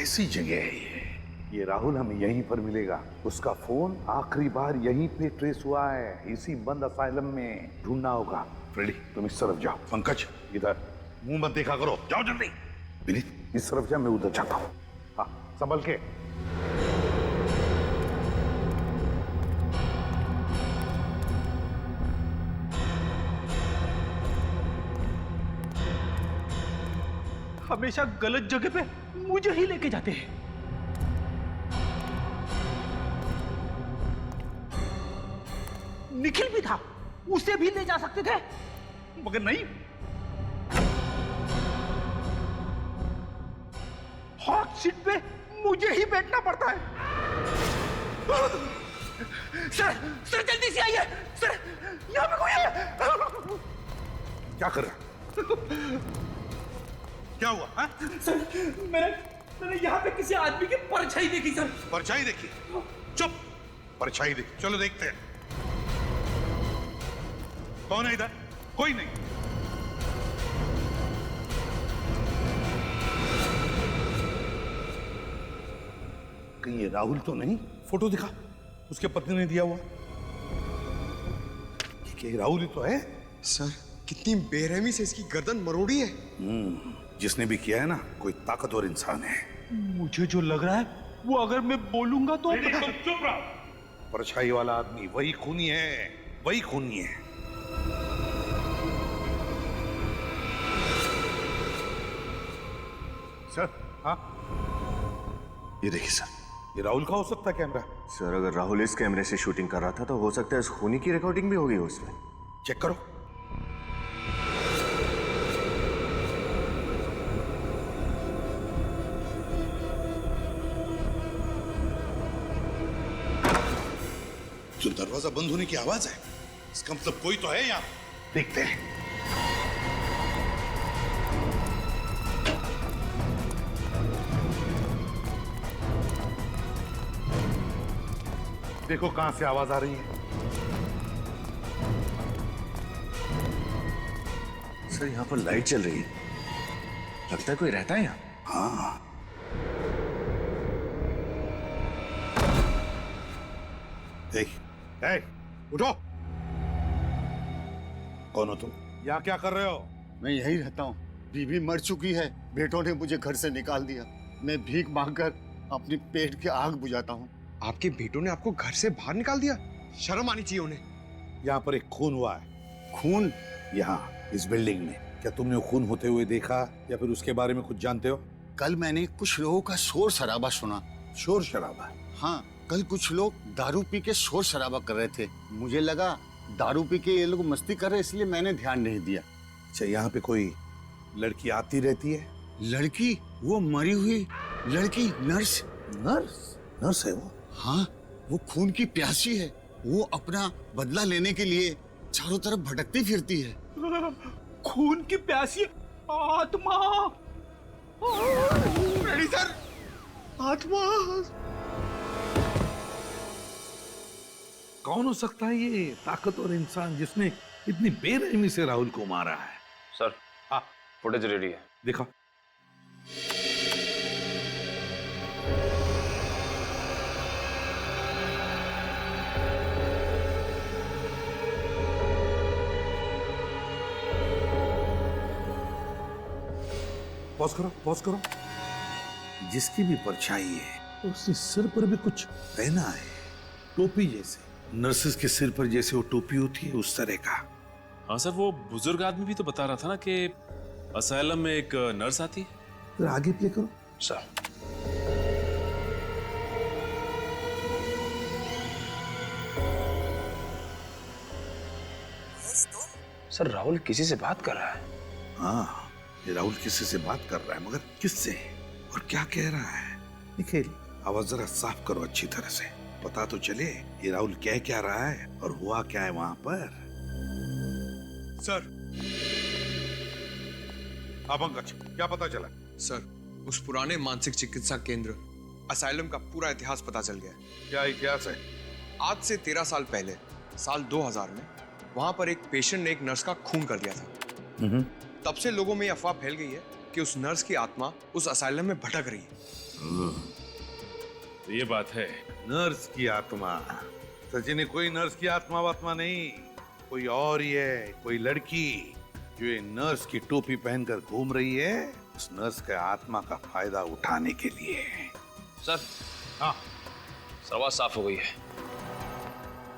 कैसी जगह है ये राहुल हमें यहीं पर मिलेगा। उसका फोन आखिरी बार यहीं पे ट्रेस हुआ है, इसी बंद असाइलम में। ढूंढना होगा। फ्रेडी तुम इस तरफ जाओ, पंकज इधर, मुंह मत देखा करो, जाओ जल्दी। विनीत इस तरफ जा, मैं उधर जाता हूं। हाँ संभल के। हमेशा गलत जगह पे मुझे ही लेके जाते हैं। निखिल भी था, उसे भी ले जा सकते थे, मगर नहीं। हॉट सीट पे मुझे ही बैठना पड़ता है। सर जल्दी से आइए सर, यहाँ पे कोई है। क्या कर रहा? क्या हुआ? हा? सर मैंने यहाँ पे किसी आदमी की परछाई देखी सर। परछाई देखी? चुप, परछाई देखी, चलो देखते हैं कौन है इधर। कोई नहीं। कहीं ये राहुल तो नहीं? फोटो दिखा, उसके पत्नी ने दिया हुआ। ये राहुल ही तो है। सर कितनी बेरहमी से इसकी गर्दन मरोड़ी है। जिसने भी किया है ना, कोई ताकतवर इंसान है। मुझे जो लग रहा है वो अगर मैं बोलूंगा तो चुप रहो। परछाई वाला आदमी वही खूनी है, वही खूनी है। सर हाँ, ये देखिए सर, ये राहुल का हो सकता है कैमरा। सर अगर राहुल इस कैमरे से शूटिंग कर रहा था तो हो सकता है इस खूनी की रिकॉर्डिंग भी होगी उसमें। चेक करो। जो दरवाजा बंद होने की आवाज है, इसका मतलब कोई तो है यहाँ। देखते हैं। देखो कहां से आवाज आ रही है। सर यहाँ पर लाइट चल रही है, लगता है कोई रहता है यहाँ। हाँ उठो। कौन हो तुम? यहाँ क्या कर रहे हो? मैं यहीं रहता हूँ। बीवी मर चुकी है, बेटों ने मुझे घर से निकाल दिया। मैं भीख मांगकर अपनी पेट की आग बुझाता हूँ। आपके बेटों ने आपको घर से बाहर निकाल दिया? शर्म आनी चाहिए उन्हें। यहाँ पर एक खून हुआ है। खून? यहाँ इस बिल्डिंग में। क्या तुमने खून होते हुए देखा या फिर उसके बारे में कुछ जानते हो? कल मैंने कुछ लोगों का शोर शराबा सुना। शोर शराबा? हाँ, कल कुछ लोग दारू पी के शोर शराबा कर रहे थे। मुझे लगा दारू पी के ये लोग मस्ती कर रहे, इसलिए मैंने ध्यान नहीं दिया। अच्छा, यहाँ पे कोई लड़की आती रहती है? लड़की? वो मरी हुई लड़की, नर्स। नर्स? नर्स है वो? हाँ, वो खून की प्यासी है। वो अपना बदला लेने के लिए चारों तरफ भटकती फिरती है। खून की प्यासी आत्मा। रेडी सर, आत्मा। कौन हो सकता है ये ताकतवर इंसान जिसने इतनी बेरहमी से राहुल को मारा है? सर हाँ, फुटेज रेडी है। दिखा। पॉज करो, पॉज करो। जिसकी भी परछाई है उसके सिर पर भी कुछ पहना है, टोपी जैसे। नर्सेस के सिर पर जैसे वो टोपी होती है, उस तरह का। हाँ सर, वो बुजुर्ग आदमी भी तो बता रहा था ना कि असाइलम में एक नर्स आती है। फिर आगे प्ले करो। सर सर राहुल किसी से बात कर रहा है। हाँ, ये राहुल किसी से बात कर रहा है, मगर किससे और क्या कह रहा है? निखिल, आवाज जरा साफ करो अच्छी तरह से, पता तो चले ये राहुल कह क्या रहा है और हुआ क्या है वहां पर। सर। हाँ पंकज, क्या पता चला? सर, उस पुराने मानसिक चिकित्सा केंद्र असाइलम का पूरा इतिहास पता चल गया। क्या इतिहास है? आज से 13 साल पहले, साल 2000 में वहां पर एक पेशेंट ने एक नर्स का खून कर दिया था। तब से लोगों में अफवाह फैल गई है कि उस नर्स की आत्मा उस असाइलम में भटक रही है। तो ये बात है। नर्स की आत्मा। सचिन, कोई नर्स की आत्मा वात्मा नहीं, कोई और ही है, कोई लड़की जो ये नर्स की टोपी पहनकर घूम रही है, उस नर्स के आत्मा का फायदा उठाने के लिए। सर, हाँ, आवाज साफ हो गई है।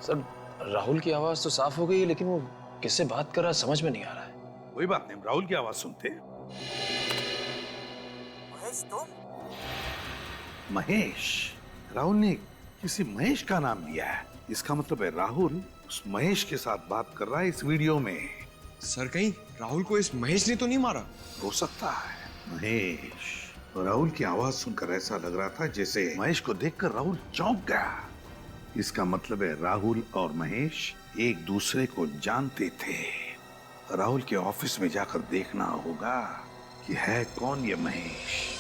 सर, राहुल की आवाज तो साफ हो गई है, लेकिन वो किससे बात कर रहा है समझ में नहीं आ रहा है। कोई बात नहीं, राहुल की आवाज सुनते। महेश। राहुल ने किसी महेश का नाम लिया है, इसका मतलब है राहुल उस महेश के साथ बात कर रहा है इस वीडियो में। सर कहीं राहुल को इस महेश ने तो नहीं मारा? हो सकता है महेश। और राहुल की आवाज सुनकर ऐसा लग रहा था जैसे महेश को देखकर राहुल चौंक गया। इसका मतलब है राहुल और महेश एक दूसरे को जानते थे। राहुल के ऑफिस में जाकर देखना होगा कि है कौन ये महेश।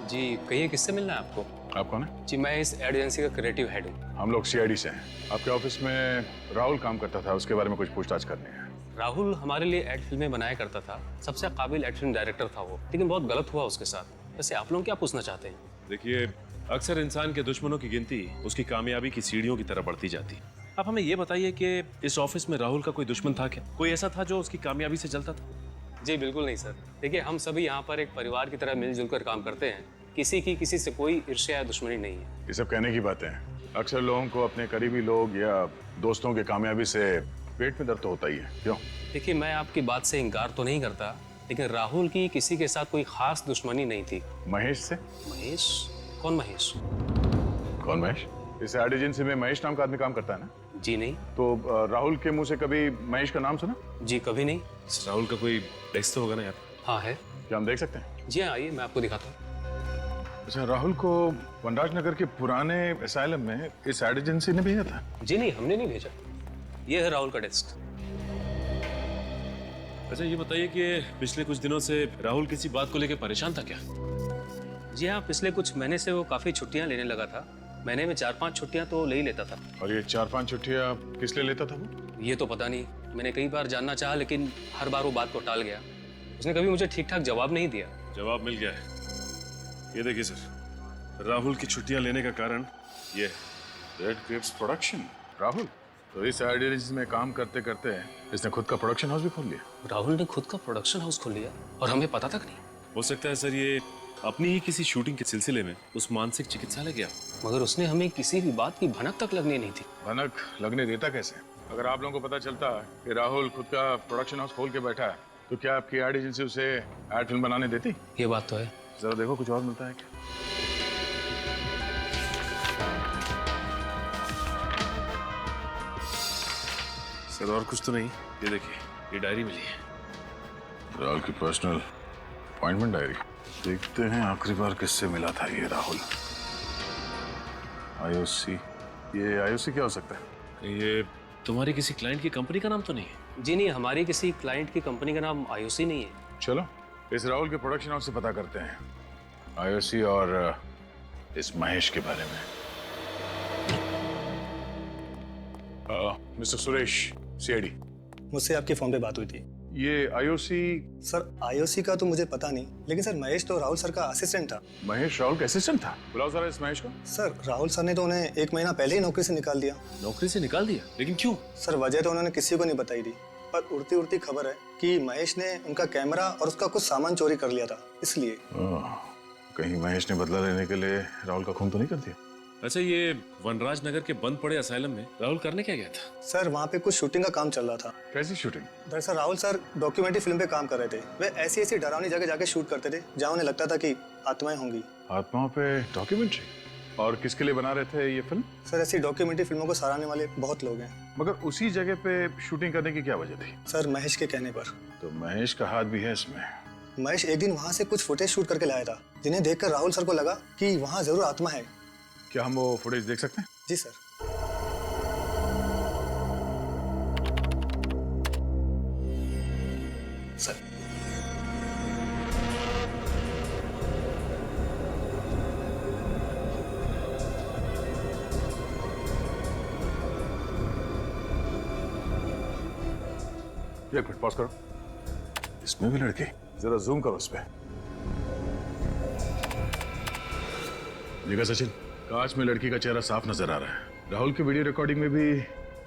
जी कहिए, किससे मिलना है आपको? आप कौन है? जी मैं इस एड एजेंसी का क्रिएटिव हेड हूँ। हम लोग सीआईडी से हैं। आपके ऑफिस में राहुल काम करता था, उसके बारे में कुछ पूछताछ करनी है। राहुल हमारे लिए एड फिल्में बनाया करता था, सबसे काबिल एड फिल्म डायरेक्टर था वो, लेकिन बहुत गलत हुआ उसके साथ। वैसे आप लोग क्या पूछना चाहते हैं? देखिए, अक्सर इंसान के दुश्मनों की गिनती उसकी कामयाबी की सीढ़ियों की तरह बढ़ती जाती है। आप हमें ये बताइए कि इस ऑफिस में राहुल का कोई दुश्मन था क्या? कोई ऐसा था जो उसकी कामयाबी से जलता था? जी बिल्कुल नहीं सर। देखिए, हम सभी यहाँ पर एक परिवार की तरह मिलजुल कर काम करते हैं। किसी की किसी से कोई ईर्ष्या या दुश्मनी नहीं है। ये सब कहने की बातें हैं। अक्सर लोगों को अपने करीबी लोग या दोस्तों की कामयाबी से पेट में दर्द तो होता ही है। क्यों? देखिए, मैं आपकी बात से इनकार तो नहीं करता, लेकिन राहुल की किसी के साथ कोई खास दुश्मनी नहीं थी। महेश से? महेश? कौन महेश? कौन महेश? इस एड एजेंसी में महेश नाम का आदमी काम करता है ना? जी नहीं। तो राहुल के मुंह से कभी महेश का नाम सुना? जी कभी नहीं। राहुल का कोई डेस्क तो होगा ना यार? हाँ है। क्या हम देख सकते हैं? जी हाँ, आइए मैं आपको दिखाता हूँ। अच्छा, राहुल को वनराज नगर के पुराने असाइलम में इस एड एजेंसी ने भेजा था? जी नहीं, हमने नहीं भेजा। ये है राहुल का डेस्क। अच्छा ये बताइए कि पिछले कुछ दिनों से राहुल किसी बात को लेकर परेशान था क्या? जी हाँ, पिछले कुछ महीने से वो काफी छुट्टियां लेने लगा था। महीने में 4-5 छुट्टियां तो ले ही लेता था। और ये 4-5 छुट्टियां किस लिए लेता था वो? ये तो पता नहीं, मैंने कई बार जानना चाहा, लेकिन हर बार वो बात को टाल गया। उसने कभी मुझे ठीक ठाक जवाब नहीं दिया। जवाब मिल गया है। ये देखिए सर, राहुल की छुट्टियां लेने का कारण ये रेड क्रिप्स प्रोडक्शन। राहुल तो इस एड एजेंसी में काम करते करते इसने खुद का प्रोडक्शन हाउस भी खोल लिया। राहुल ने खुद का प्रोडक्शन हाउस खोल लिया और हमें पता तक नहीं। हो सकता है सर ये अपनी ही किसी शूटिंग के सिलसिले में उस मानसिक चिकित्सालय गया, मगर उसने हमें किसी भी बात की भनक तक लगने नहीं थी। भनक लगने देता कैसे? अगर आप लोगों को पता चलता कि राहुल खुद का प्रोडक्शन हाउस खोल के बैठा है, तो क्या आपकी एड एजेंसी उसे एड फिल्म बनाने देती? ये बात तो है। जरा देखो कुछ और मिलता है क्या? सर और कुछ तो नहीं। ये देखिए, ये डायरी मिली है। राहुल की पर्सनल अपॉइंटमेंट डायरी। देखते हैं आखिरी बार किससे मिला था ये राहुल। आईओसी। ये आईओसी क्या हो सकता है? ये तुम्हारी किसी क्लाइंट की कंपनी का नाम तो नहीं है? जी नहीं, हमारी किसी क्लाइंट की कंपनी का नाम आईओसी नहीं है। चलो इस राहुल के प्रोडक्शन हाउस से पता करते हैं आईओसी और इस महेश के बारे में। Mister Suresh, CID. मुझसे आपके फोन पे बात हुई थी। ये आईओसी? सर आईओसी का तो मुझे पता नहीं, लेकिन सर महेश तो राहुल सर का असिस्टेंट था। महेश राहुल का असिस्टेंट था? बुलाओ जरा इस महेश को। सर राहुल सर ने तो उन्हें 1 महीना पहले ही नौकरी से निकाल दिया। नौकरी से निकाल दिया? लेकिन क्यों? सर वजह तो उन्होंने किसी को नहीं बताई थी, पर उड़ती उड़ती खबर है कि महेश ने उनका कैमरा और उसका कुछ सामान चोरी कर लिया था, इसलिए। कहीं महेश ने बदला लेने के लिए राहुल का खून तो नहीं कर दिया? अच्छा, ये वनराज नगर के बंद पड़े असाइलम में राहुल करने क्या गया था? सर वहाँ पे कुछ शूटिंग का काम चल रहा था। कैसी शूटिंग? दरअसल राहुल सर डॉक्यूमेंट्री फिल्म पे काम कर रहे थे। वे ऐसी ऐसी डरावनी जगह जाके शूट करते थे जहाँ उन्हें लगता था कि आत्माएं होंगी। आत्माओं पे डॉक्यूमेंट्री? और किसके लिए बना रहे थे ये फिल्म? सर ऐसी डॉक्यूमेंट्री फिल्मों को सराहने वाले बहुत लोग हैं। मगर उसी जगह पे शूटिंग करने की क्या वजह थी? सर महेश के कहने पर। तो महेश का हाथ भी है इसमें? महेश एक दिन वहाँ से कुछ फुटेज शूट करके लाया था, जिन्हें देखकर राहुल सर को लगा कि वहाँ जरूर आत्मा है। क्या हम वो फुटेज देख सकते हैं? जी सर। सर एक मिनट पॉज करो। इसमें भी लड़की, जरा जूम करो उस पे। देखा सचिन, कांच में लड़की का चेहरा साफ नजर आ रहा है। राहुल की वीडियो रिकॉर्डिंग में भी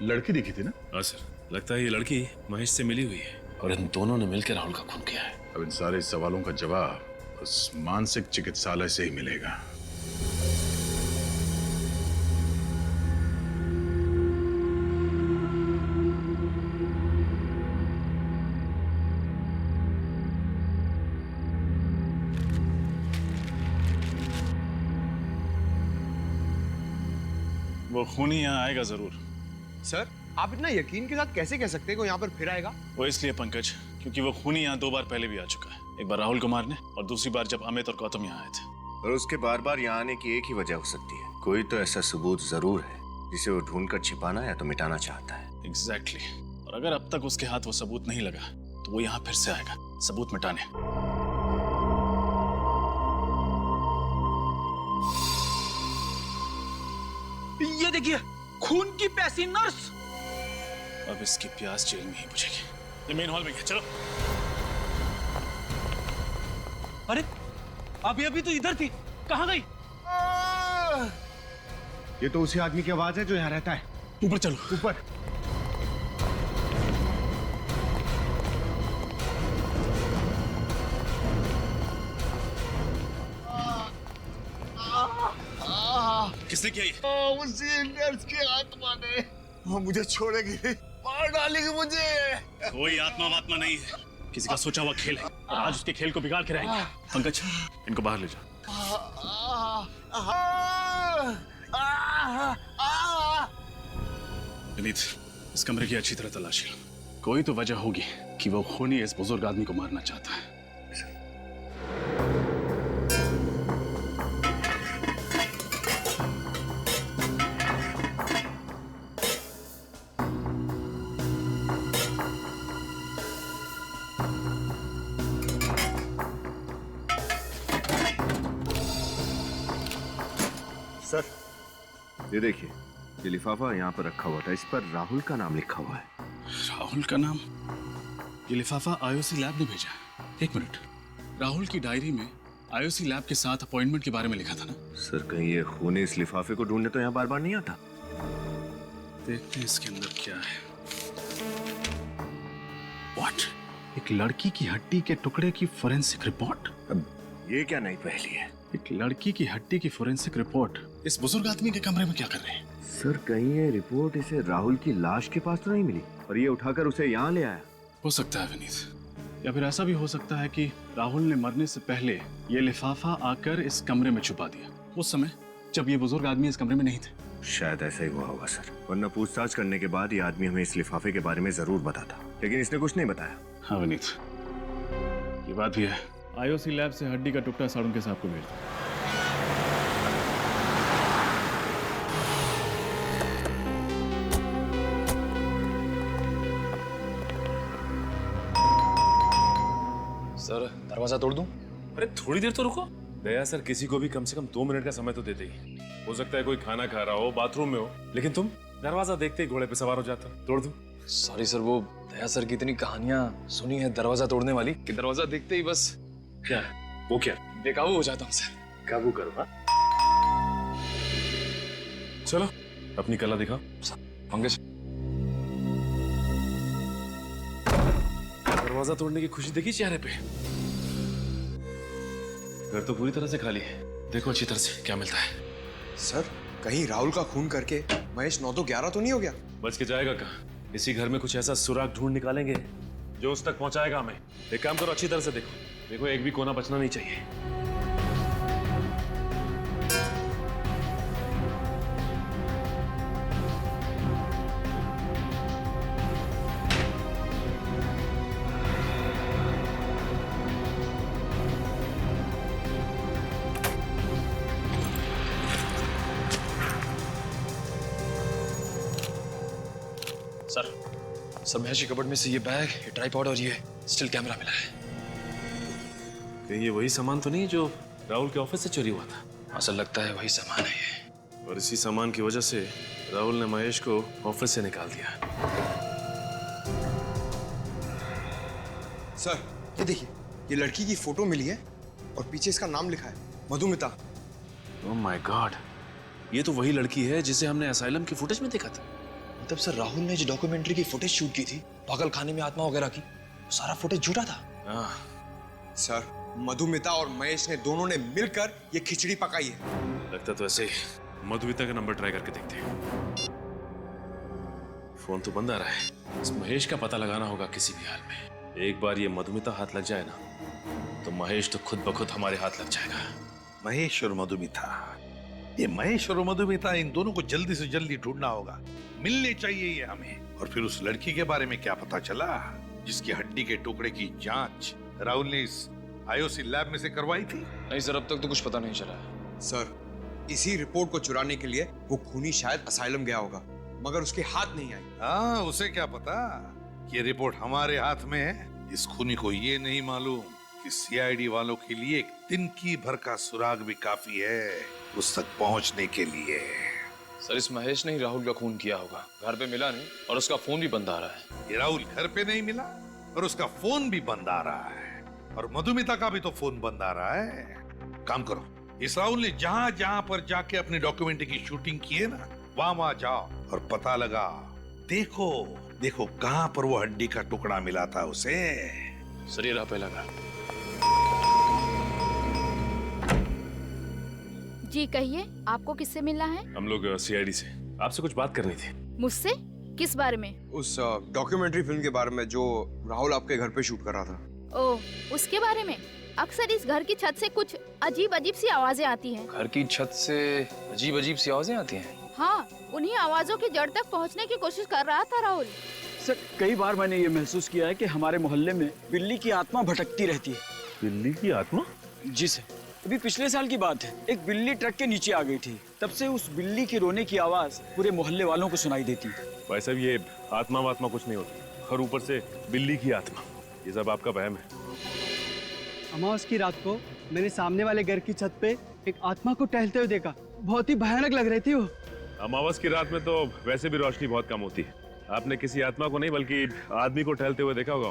लड़की दिखी थी ना? हाँ सर, लगता है ये लड़की महेश से मिली हुई है और इन दोनों ने मिलकर राहुल का खून किया है। अब इन सारे सवालों का जवाब उस मानसिक चिकित्सालय से ही मिलेगा। वो खूनी यहाँ आएगा जरूर। सर, आप इतना यकीन के साथ कैसे कह सकते हैं कि वो यहाँ पर फिर आएगा? वो इसलिए पंकज, क्योंकि वो खूनी यहाँ 2 बार पहले भी आ चुका है। एक बार राहुल को मारने और दूसरी बार जब अमित और गौतम यहाँ आए थे। और उसके बार बार यहाँ आने की एक ही वजह हो सकती है, कोई तो ऐसा सबूत जरूर है जिसे वो ढूंढकर छिपाना या तो मिटाना चाहता है। एग्जैक्टली। और अगर अब तक उसके हाथ वो सबूत नहीं लगा तो वो यहाँ फिर से आएगा सबूत मिटाने। ये देखिए, खून की प्यासी नर्स। अब इसकी प्यास जेल में ही बुझेगी। ये मेन हॉल में है, चलो। अरे अभी तो इधर थी, कहाँ गई? ये तो उसी आदमी की आवाज है जो यहाँ रहता है। ऊपर चलो। ऊपर। किसने किया ये? उसी नर्स की आत्मा ने। वो मुझे छोड़ेगी, मार डालेगी मुझे। कोई आत्मा वात्मा नहीं है, किसी का सोचा हुआ खेल है और आज उसके खेल को बिगाड़ के रहेंगे। पंकज, इनको बाहर ले जाओ। विनीत, इस कमरे की अच्छी तरह तलाशी लो। कोई तो वजह होगी कि वो खूनी इस बुजुर्ग आदमी को मारना चाहता है। सर, ये देखिए, ये लिफाफा यहाँ पर रखा हुआ था, इस पर राहुल का नाम लिखा हुआ है। राहुल का नाम? ये लिफाफा आईओसी लैब ने भेजा। एक मिनट, राहुल की डायरी में आईओसी लैब के साथ अपॉइंटमेंट के बारे में लिखा था ना? सर, कहीं ये खूनी इस लिफाफे को ढूंढने तो यहाँ बार बार नहीं आता? देखते हैं इसके अंदर क्या है। What? एक लड़की की हड्डी के टुकड़े की फोरेंसिक रिपोर्ट? अब ये क्या नई पहेली है? एक लड़की की हड्डी की फोरेंसिक रिपोर्ट इस बुजुर्ग आदमी के कमरे में क्या कर रहे हैं? सर, कहीं ये रिपोर्ट इसे राहुल की लाश के पास तो नहीं मिली और ये उठाकर उसे यहाँ ले आया? हो सकता है विनीत, या फिर ऐसा भी हो सकता है कि राहुल ने मरने से पहले ये लिफाफा आकर इस कमरे में छुपा दिया, उस समय जब ये बुजुर्ग आदमी इस कमरे में नहीं थे। शायद ऐसा ही हुआ होगा सर, वरना पूछताछ करने के बाद ये आदमी हमें इस लिफाफे के बारे में जरूर बताता, लेकिन इसने कुछ नहीं बताया। हाँ विनीत, ये बात भी है। आईओसी लैब से हड्डी का टुकड़ा साड़ू के साहब को भेज दो। सर, दरवाजा तोड़ दूं? अरे थोड़ी देर तो रुको। दया सर, किसी को भी कम से कम 2 मिनट का समय तो देते ही। हो सकता है कोई खाना खा रहा हो, बाथरूम में हो, लेकिन तुम दरवाजा देखते ही घोड़े पे सवार हो जाते हो। तोड़ दूं? सॉरी सर, वो दया सर की इतनी कहानियां सुनी है दरवाजा तोड़ने वाली कि दरवाजा देखते ही बस क्या वो क्या बेकाबू हो जाता हूँ सर। काबू करो। हाँ चलो, अपनी कला दिखाओ। पंकज, दरवाजा तोड़ने की खुशी देखी चेहरे पे। घर तो पूरी तरह से खाली है, देखो अच्छी तरह से क्या मिलता है। सर, कहीं राहुल का खून करके महेश 9 तो 11 तो नहीं हो गया? बच के जाएगा कहाँ? इसी घर में कुछ ऐसा सुराग ढूंढ निकालेंगे जो उस तक पहुंचाएगा हमें। एक काम करो, अच्छी तरह से देखो, एक भी कोना बचना नहीं चाहिए। सर, महेश की कबर्ड में से ये बैग, ये ट्राइपॉड और ये स्टिल कैमरा मिला है। कहीं ये वही सामान तो नहीं जो राहुल के ऑफिस से चोरी हुआ था? हाँ सर, लगता है वही सामान है ये। और इसी सामान की वजह से राहुल ने महेश को ऑफिस से निकाल दिया। सर ये देखिए, ये लड़की की फोटो मिली है और पीछे इसका नाम लिखा है, मधुमिता। ओह माय गॉड, ये तो वही लड़की है जिसे हमने असाइलम की फुटेज में देखा था। मतलब सर राहुल ने जो डॉक्यूमेंट्री की फुटेज शूट की थी पागल खाने में आत्मा वगैरह की, वो सारा फुटेज झूठा था। हाँ, सर मधुमिता और महेश ने दोनों ने मिलकर ये खिचड़ी पकाई है। लगता तो ऐसे ही। मधुमिता का नंबर ट्राई करके देखते हैं। फोन तो बंद आ रहा है। इस महेश का पता लगाना होगा किसी भी हाल में। एक बार ये मधुमिता हाथ लग जाए ना, तो महेश तो खुद ब खुद हमारे हाथ लग जाएगा। महेश और मधुमिता, ये महेश और मधुमिता, इन दोनों को जल्दी से जल्दी ढूंढना होगा। मिलने चाहिए ये हमें। और फिर उस लड़की के बारे में क्या पता चला जिसकी हड्डी के टुकड़े की जांच राहुल ने इस आईओसी लैब में से करवाई थी? नहीं सर, अब तक तो कुछ पता नहीं चला है। सर इसी रिपोर्ट को चुराने के लिए वो खूनी शायद असाइलम गया होगा, मगर उसके हाथ नहीं आई। हाँ, उसे क्या पता ये रिपोर्ट हमारे हाथ में है। इस खूनी को ये नहीं मालूम कि सीआईडी वालों के लिए एक तिनकी भर का सुराग भी काफी है उस तक पहुंचने के लिए। सर इस महेश ने ही राहुल का खून किया होगा। घर पे मिला नहीं और उसका फोन भी बंद आ रहा है। ये राहुल घर पे नहीं मिला और उसका फोन भी बंद आ रहा है, और मधुमिता का भी तो फोन बंद आ रहा है। काम करो, इस राहुल ने जहां जहां पर जाके अपनी डॉक्यूमेंट्री की शूटिंग की है ना, वहां जाओ और पता लगा। देखो देखो कहां पर वो हड्डी का टुकड़ा मिला था उसे। सर ये रहा पहला घर। जी कहिए, आपको किससे मिलना है? हम लोग सीआईडी से आपसे कुछ बात करनी थी। मुझसे? किस बारे में? उस डॉक्यूमेंट्री फिल्म के बारे में जो राहुल आपके घर पे शूट कर रहा था। ओह, उसके बारे में। अक्सर इस घर की छत से कुछ अजीब अजीब सी आवाजें आती हैं। घर की छत से अजीब अजीब सी आवाजें आती हैं? हाँ, उन्हीं आवाजों की जड़ तक पहुंचने की कोशिश कर रहा था राहुल। सर कई बार मैंने ये महसूस किया है कि हमारे मोहल्ले में बिल्ली की आत्मा भटकती रहती है। बिल्ली की आत्मा? जी सर, अभी पिछले साल की बात है। एक बिल्ली ट्रक के नीचे आ गई थी। तब से उस बिल्ली की रोने की आवाज पूरे मोहल्ले वालों को सुनाई देती है। भाई साहब, ये आत्मा वात्मा कुछ नहीं होती, और ऊपर से बिल्ली की आत्मा, ये सब आपका वहम है। अमावस की रात को मैंने सामने वाले घर की छत पे एक आत्मा को टहलते हुए देखा। बहुत ही भयानक लग रही थी वो। अमावस की रात में तो वैसे भी रोशनी बहुत कम होती है। आपने किसी आत्मा को नहीं बल्कि आदमी को टहलते हुए देखा होगा।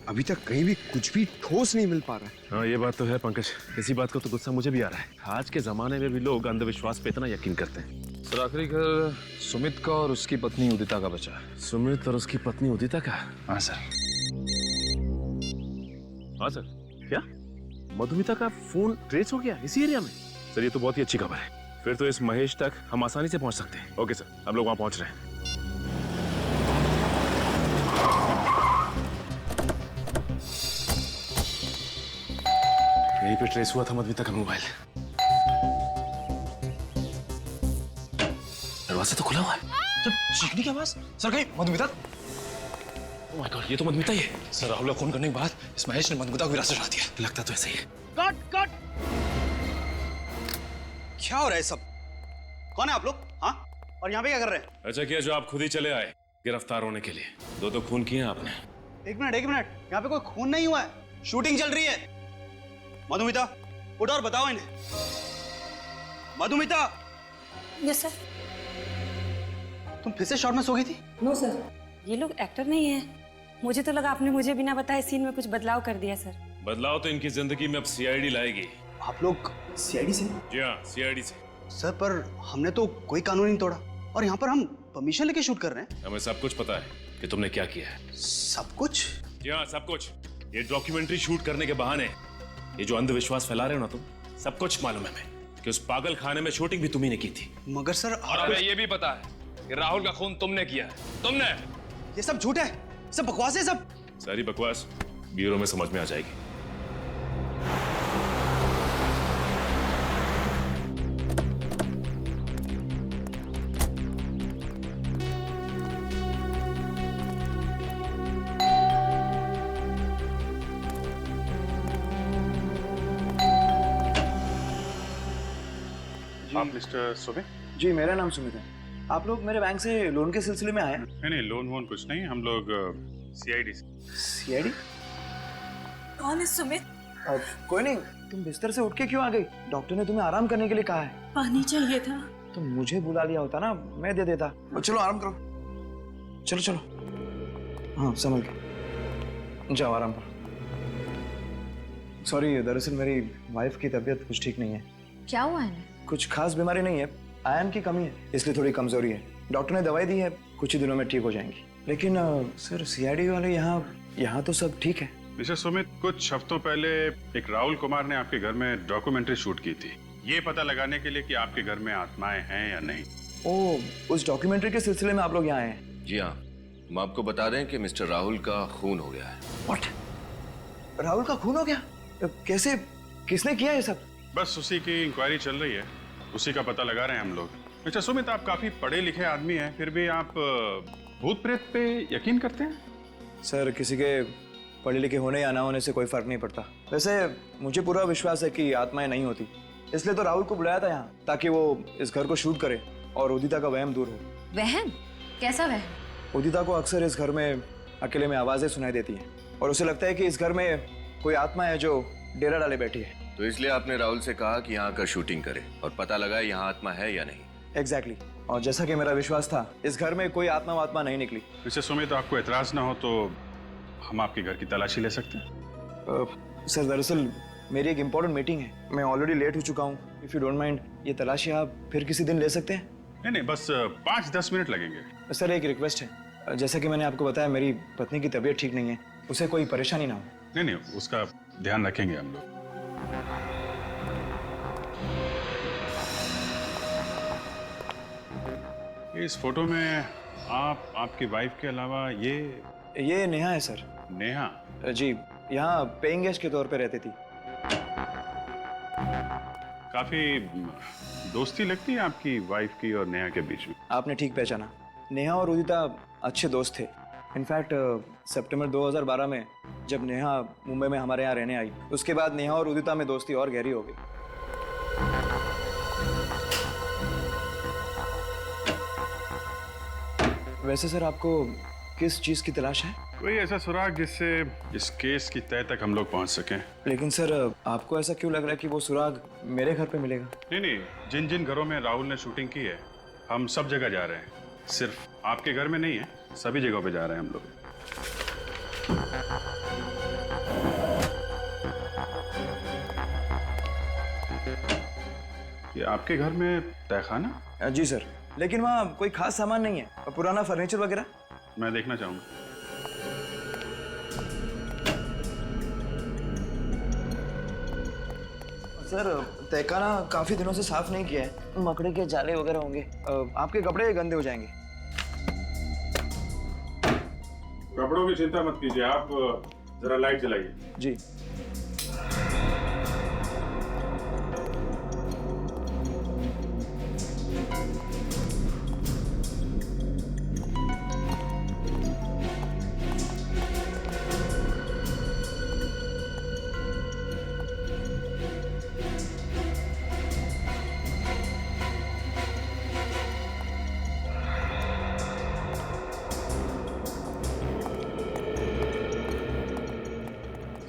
अभी तक कहीं भी कुछ भी ठोस नहीं मिल पा रहा है। हाँ, ये बात तो है पंकज। इसी बात का तो गुस्सा मुझे भी आ रहा है। आज के जमाने में भी लोग अंधविश्वास पे इतना यकीन करते हैं। सर आखिरी घर सुमित का और उसकी पत्नी उदिता का बचा है। सुमित और उसकी पत्नी उदिता का? हाँ सर। हाँ सर। क्या मधुमिता का फोन ट्रेस हो गया इसी एरिया में? सर ये तो बहुत ही अच्छी खबर है। फिर तो इस महेश तक हम आसानी से पहुंच सकते हैं। ओके सर, हम लोग वहां पहुंच रहे हैं। यहीं पे ट्रेस हुआ था मधुमिता का मोबाइल। दरवाजा तो खुला हुआ है। सर चीखने की आवाज। सर कहीं मधुमिता? ओह माय गॉड, ये तो मधुमिता ही है। सर राहुल का खून करने के बाद इस महेश ने मधुमिता को विरासत चढ़ा दिया। लगता तो ऐसा ही है। Cut cut. क्या हो रहा है सब? कौन है आप लोग? हाँ, और यहाँ पे क्या कर रहे हैं? अच्छा किया जो आप खुद ही चले आए गिरफ्तार होने के लिए। दो तो खून किए आपने। एक मिनट, यहाँ पे कोई खून नहीं हुआ है। शूटिंग चल रही है। मधुमिता उठो और बताओ इन्हें। मधुमिता! Yes sir. तुम फिर से शॉट में सो गई थी? नो सर, ये लोग एक्टर नहीं है। मुझे तो लगा आपने मुझे बिना बताए सीन में कुछ बदलाव कर दिया सर। बदलाव तो इनकी जिंदगी में अब सीआईडी लाएगी। आप लोग सीआईडी से? जी हाँ, सीआईडी से। सर पर हमने तो कोई कानून नहीं तोड़ा, और यहाँ पर हम परमिशन लेके शूट कर रहे हैं। हमें सब कुछ पता है कि तुमने क्या किया है। सब कुछ? जी हाँ, सब कुछ। ये डॉक्यूमेंट्री शूट करने के बहाने ये जो अंधविश्वास फैला रहे हो ना तुम, सब कुछ मालूम है हमें कि उस पागल खाने में शूटिंग भी तुम्ही ने की थी। मगर सर और हमें ये भी पता है कि राहुल का खून तुमने किया है। तुमने। ये सब झूठ है, सब बकवास है। सब सारी बकवास ब्यूरो में समझ में आ जाएगी। आप मिस्टर सुमित? जी मेरा नाम सुमित है। आप लोग मेरे बैंक से लोन के सिलसिले में आए हैं? नहीं, लोन वोन कुछ नहीं। हम लोग सीआईडी से। सीआईडी? कौन है सुमित? कोई नहीं, तुम बिस्तर से उठ के क्यों आ गई? डॉक्टर ने तुम्हें आराम करने के लिए कहा है। पानी चाहिए था। तुम मुझे बुला लिया होता ना, मैं दे देता। चलो आराम करो। चलो चलो। हाँ संभल के। जाओ आराम करो। सॉरी, दरअसल मेरी वाइफ की तबीयत कुछ ठीक नहीं है। क्या हुआ है इन्हें? कुछ खास बीमारी नहीं है, आयरन की कमी है, इसलिए थोड़ी कमजोरी है। डॉक्टर ने दवाई दी है, कुछ ही दिनों में ठीक हो जाएंगी। लेकिन सर सीआईडी वाले यहाँ तो सब ठीक है। मिस्टर सुमित, कुछ हफ्तों पहले एक राहुल कुमार ने आपके घर में डॉक्यूमेंट्री शूट की थी, ये पता लगाने के लिए कि आपके घर में आत्माएं हैं या नहीं। ओ, उस डॉक्यूमेंट्री के सिलसिले में आप लोग यहाँ आए हैं? जी हाँ, हम आपको बता दें कि मिस्टर राहुल का खून हो गया है। व्हाट? राहुल का खून हो गया? कैसे, किसने किया ये सब? बस उसी की इंक्वायरी चल रही है, उसी का पता लगा रहे हैं हम लोग। मिस्टर सुमित, आप काफी पढ़े लिखे आदमी हैं, फिर भी आप भूत प्रेत पे यकीन करते हैं? सर, किसी के पढ़े लिखे होने या ना होने से कोई फर्क नहीं पड़ता। वैसे मुझे पूरा विश्वास है कि आत्माएं नहीं होती, इसलिए तो राहुल को बुलाया था यहाँ, ताकि वो इस घर को शूट करे और उदिता का वहम दूर हो। वहम? कैसा वहम? उदिता को अक्सर इस घर में अकेले में आवाजें सुनाई देती हैं और उसे लगता है कि इस घर में कोई आत्मा है जो डेरा डाले बैठी है। तो इसलिए आपने राहुल से कहा कि यहाँ आकर शूटिंग करे और पता लगाए यहाँ आत्मा है या नहीं। एग्जैक्टली। और जैसा कि मेरा विश्वास था, इस घर में कोई आत्मा वात्मा नहीं निकली। मिस्टर सुमित, आपको एतराज ना हो तो हम आपके घर की तलाशी ले सकते हैं? सर, दरअसल मेरी एक इम्पोर्टेंट मीटिंग है, मैं ऑलरेडी लेट हो चुका हूँ। इफ यू डोंट माइंड, ये तलाशी आप फिर किसी दिन ले सकते हैं? नहीं, बस 5-10 मिनट लगेंगे। सर, एक रिक्वेस्ट है, जैसा कि मैंने आपको बताया, मेरी पत्नी की तबीयत ठीक नहीं है, उसे कोई परेशानी ना हो। नहीं, उसका ध्यान रखेंगे हम लोग। इस फोटो में आप, आपकी वाइफ के अलावा ये नेहा है सर। नेहा? जी, यहाँ पेइंग गेस्ट के तौर पे रहती थी। काफी दोस्ती लगती है आपकी वाइफ की और नेहा के बीच में। आपने ठीक पहचाना, नेहा और उदिता अच्छे दोस्त थे। इनफैक्ट सितंबर 2012 में जब नेहा मुंबई में हमारे यहाँ रहने आई, उसके बाद नेहा और उदिता में दोस्ती और गहरी हो गई। वैसे सर, आपको किस चीज की तलाश है? कोई ऐसा सुराग जिससे इस केस की तह तक हम लोग पहुंच सकें। लेकिन सर, आपको ऐसा क्यों लग रहा है कि वो सुराग मेरे घर पे मिलेगा? नहीं, जिन जिन घरों में राहुल ने शूटिंग की है, हम सब जगह जा रहे हैं, सिर्फ आपके घर में नहीं है, सभी जगहों पे जा रहे हैं हम लोग। ये आपके घर में तहखाना? जी सर, लेकिन वहाँ कोई खास सामान नहीं है, पुराना फर्नीचर वगैरह। मैं देखना चाहूंगा। सर, तहखाना काफी दिनों से साफ नहीं किया है, मकड़ी के जाले वगैरह होंगे, आपके कपड़े गंदे हो जाएंगे। कपड़ों की चिंता मत कीजिए, आप जरा लाइट जलाइए। जी।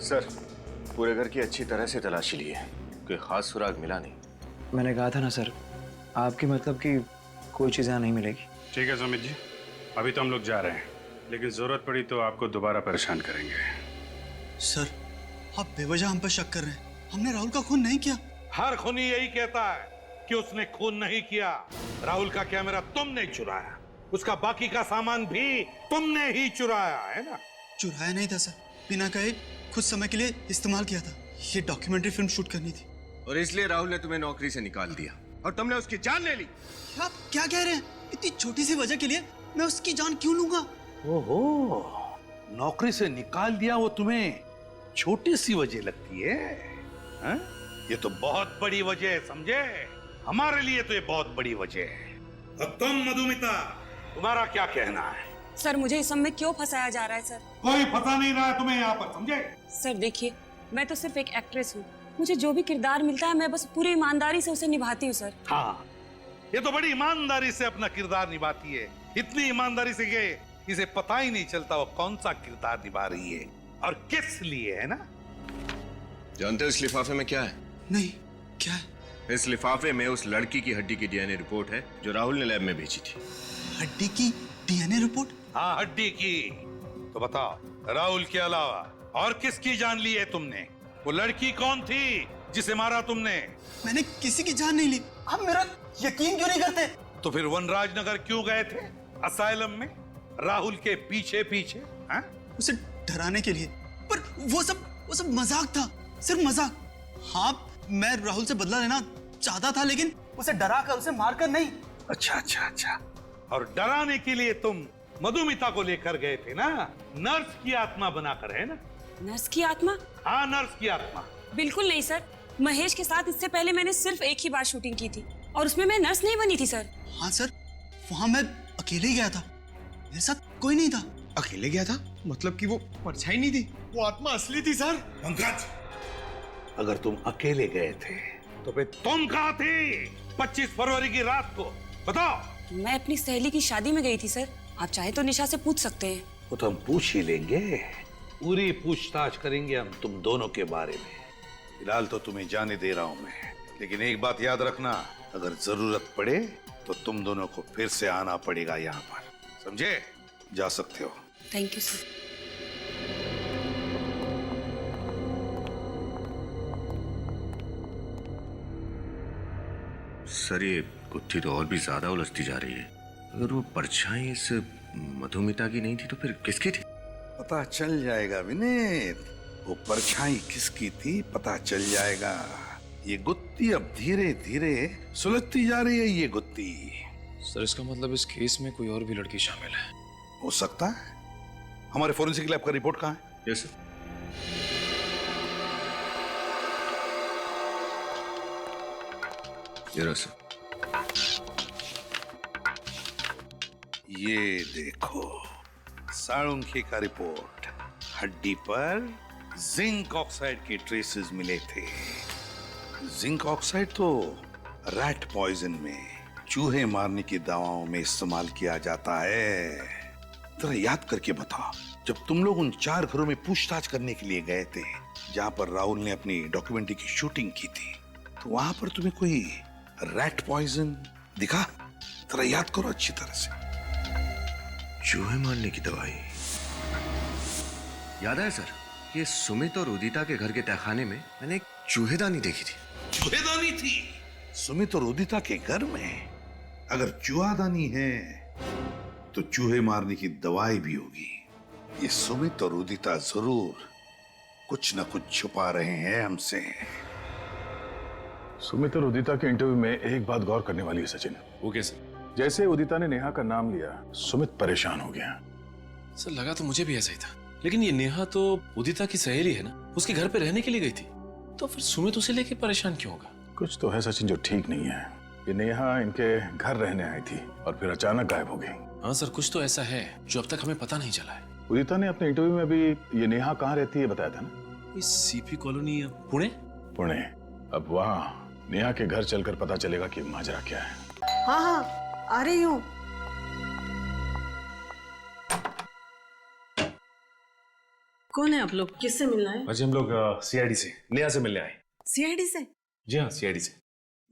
सर, पूरे घर की अच्छी तरह से तलाशी ली है, कोई खास सुराग मिला नहीं। मैंने कहा था ना सर, आपकी मतलब कि कोई चीज़ यहाँ नहीं मिलेगी। ठीक है सुमित जी, अभी तो हम लोग जा रहे हैं, लेकिन जरूरत पड़ी तो आपको दोबारा परेशान करेंगे। सर, आप बेवजह हम पर शक कर रहे हैं, हमने राहुल का खून नहीं किया। हर खूनी यही कहता है कि उसने खून नहीं किया। राहुल का कैमरा तुमने चुराया, उसका बाकी का सामान भी तुमने ही चुराया है ना? चुराया नहीं था सर, बिना कहे कुछ समय के लिए इस्तेमाल किया था। ये डॉक्यूमेंट्री फिल्म शूट करनी थी और इसलिए राहुल ने तुम्हें नौकरी से निकाल दिया और तुमने उसकी जान ले ली। आप क्या कह रहे हैं? इतनी छोटी सी वजह के लिए मैं उसकी जान क्यों लूंगा? ओहो, नौकरी से निकाल दिया वो तुम्हें छोटी सी वजह लगती है, हा? ये तो बहुत बड़ी वजह है, समझे? हमारे लिए तो ये बहुत बड़ी वजह है। और तुम मधुमिता, तुम्हारा क्या कहना है? सर, मुझे इस सब में क्यों फंसाया जा रहा है सर? कोई फंसा नहीं रहा है तुम्हें यहाँ पर, समझे? सर देखिए, मैं तो सिर्फ एक एक्ट्रेस हूँ, मुझे जो भी किरदार मिलता है मैं बस पूरी ईमानदारी से उसे निभाती हूँ सर। हाँ, ये तो बड़ी ईमानदारी से अपना किरदार निभाती है, इतनी ईमानदारी से कि इसे पता ही नहीं चलता वो कौन सा किरदार निभा रही है और किस लिए, है ना? जानते हो इस लिफाफे में क्या है? नहीं, क्या है? इस लिफाफे में उस लड़की की हड्डी की डीएनए रिपोर्ट है जो राहुल ने लैब में भेजी थी। हड्डी की डीएनए रिपोर्ट? हाँ, हड्डी की। तो बताओ, राहुल के अलावा और किसकी जान ली है तुमने? वो लड़की कौन थी जिसे मारा तुमने? मैंने किसी की जान नहीं ली। आप मेरा यकीन क्यों नहीं करते? तो फिर वनराज नगर क्यों गए थे असाइलम में राहुल के पीछे पीछे? उसे डराने के लिए। पर वो सब मजाक था, सिर्फ मजाक। हाँ, मैं राहुल से बदला लेना चाहता था, लेकिन उसे डरा कर, उसे मार कर नहीं। अच्छा। और डराने के लिए तुम मधुमिता को लेकर गए थे ना, नर्स की आत्मा बनाकर, है ना? नर्स की आत्मा? हाँ, नर्स की आत्मा। बिल्कुल नहीं सर। महेश के साथ इससे पहले मैंने सिर्फ एक ही बार शूटिंग की थी और उसमें मैं नर्स नहीं बनी थी सर। हाँ सर, वहाँ मैं अकेले ही गया था, मेरे साथ कोई नहीं था। अकेले गया था? मतलब कि वो परछाई नहीं थी, वो आत्मा असली थी सर। पंकज, अगर तुम अकेले गए थे तो फिर तुम कहाँ थे 25 फरवरी की रात को? बताओ। मैं अपनी सहेली की शादी में गई थी सर। आप चाहे तो निशा से पूछ सकते हैं। वो तो हम पूछ ही लेंगे, पूरी पूछताछ करेंगे हम तुम दोनों के बारे में। फिलहाल तो तुम्हें जाने दे रहा हूं मैं, लेकिन एक बात याद रखना, अगर जरूरत पड़े तो तुम दोनों को फिर से आना पड़ेगा यहाँ पर, समझे? जा सकते हो। Thank you sir. सर, ये गुत्थी तो और भी ज्यादा उलझती जा रही है। अगर वो परछाई इस मधुमिता की नहीं थी तो फिर किसकी थी? पता चल जाएगा विनीत, वो परछाई किसकी थी पता चल जाएगा। ये गुत्थी अब धीरे धीरे सुलझती जा रही है। ये गुत्थी सर, इसका मतलब इस केस में कोई और भी लड़की शामिल है? हो सकता है। हमारे फोरेंसिक लैब का रिपोर्ट कहाँ है? Yes sir. सर, ये देखो, साळुंखे का रिपोर्ट। हड्डी पर जिंक ऑक्साइड के ट्रेसेस मिले थे। जिंक ऑक्साइड तो रैट पॉइजन में, चूहे मारने की दवाओं में इस्तेमाल किया जाता है। जरा याद करके बताओ, जब तुम लोग उन 4 घरों में पूछताछ करने के लिए गए थे जहां पर राहुल ने अपनी डॉक्यूमेंट्री की शूटिंग की थी, तो वहां पर तुम्हें कोई रैट पॉइजन दिखा? जरा याद करो अच्छी तरह से। चूहे मारने की दवाई याद है सर। ये सुमित और उदिता के घर के तहखाने में मैंने एक चूहेदानी देखी थी। चूहेदानी थी सुमित और उदिता के घर में? अगर चूहादानी है तो चूहे मारने की दवाई भी होगी। ये सुमित और उदिता जरूर कुछ न कुछ छुपा रहे हैं हमसे। सुमित और उदिता के इंटरव्यू में एक बात गौर करने वाली है सचिन। वो कैसे? जैसे उदिता ने नेहा का नाम लिया, सुमित परेशान हो गया। सर, लगा तो मुझे भी ऐसा ही था, लेकिन ये नेहा तो उदिता की सहेली है ना, उसके घर पे रहने के लिए गई थी, तो फिर सुमित उसे लेके परेशान क्यों होगा? कुछ तो है सचिन जो ठीक नहीं है। ये नेहा इनके घर रहने आई थी और फिर अचानक गायब हो गई। हाँ सर, कुछ तो ऐसा है जो अब तक हमें पता नहीं चला है। उदिता ने अपने इंटरव्यू में भी ये नेहा कहाँ रहती है बताया था ना? इस सीपी कॉलोनी पुणे। पुणे। अब वहाँ नेहा के घर चलकर पता चलेगा कि माजरा क्या है। हाँ, आ रही हूँ। कौन है आप लोग? किससे मिलना है? अजय, हम लोग सीआईडी से नेहा से मिलने आए। सीआईडी से? जी हाँ, सीआईडी से।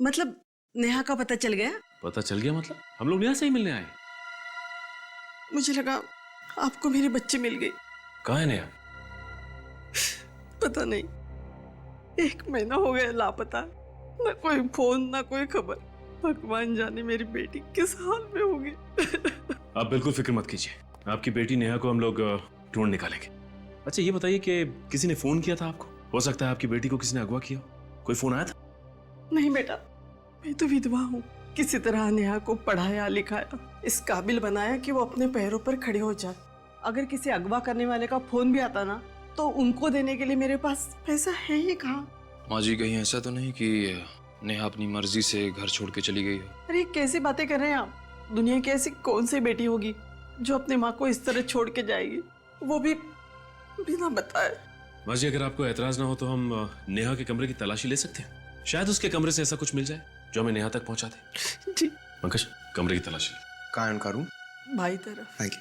मतलब नेहा का पता चल गया? पता चल गया मतलब? हम लोग नेहा से ही मिलने आए। मुझे लगा आपको मेरी बच्ची मिल गई। कहाँ है नेहा? पता नहीं, 1 महीना हो गया लापता। ना कोई फोन, ना कोई खबर। भगवान जाने मेरी बेटी किस हाल में होगी। आप बिल्कुल फिक्र मत कीजिए, आपकी बेटी नेहा को हम लोग ढूंढ निकालेंगे। अच्छा, ये बताइए कि किसी ने फोन किया था आपको? हो सकता है आपकी बेटी को किसी ने अगवा किया। कोई फोन आया था? नहीं बेटा, मैं तो विधवा हूँ। किसी तरह नेहा को पढ़ाया लिखाया, इस काबिल बनाया कि वो अपने पैरों पर खड़े हो जाए। अगर किसी अगवा करने वाले का फोन भी आता ना, तो उनको देने के लिए मेरे पास पैसा है ही कहाँ। माँ जी, कहीं ऐसा तो नहीं कि नेहा अपनी मर्जी से घर छोड़ के चली गई हो? अरे कैसी बातें कर रहे हैं आप? दुनिया की ऐसी कौन सी बेटी होगी जो अपनी माँ को इस तरह छोड़ के जाएगी, वो भी बिना बताए? माँ जी, अगर आपको एतराज ना हो तो हम नेहा के कमरे की तलाशी ले सकते हैं। शायद उसके कमरे से ऐसा कुछ मिल जाए जो हमें नेहा तक पहुंचा दे। जी। पंकज, कमरे की तलाशी। कहाँ उनका रूम? भाई तरफ। Thank you.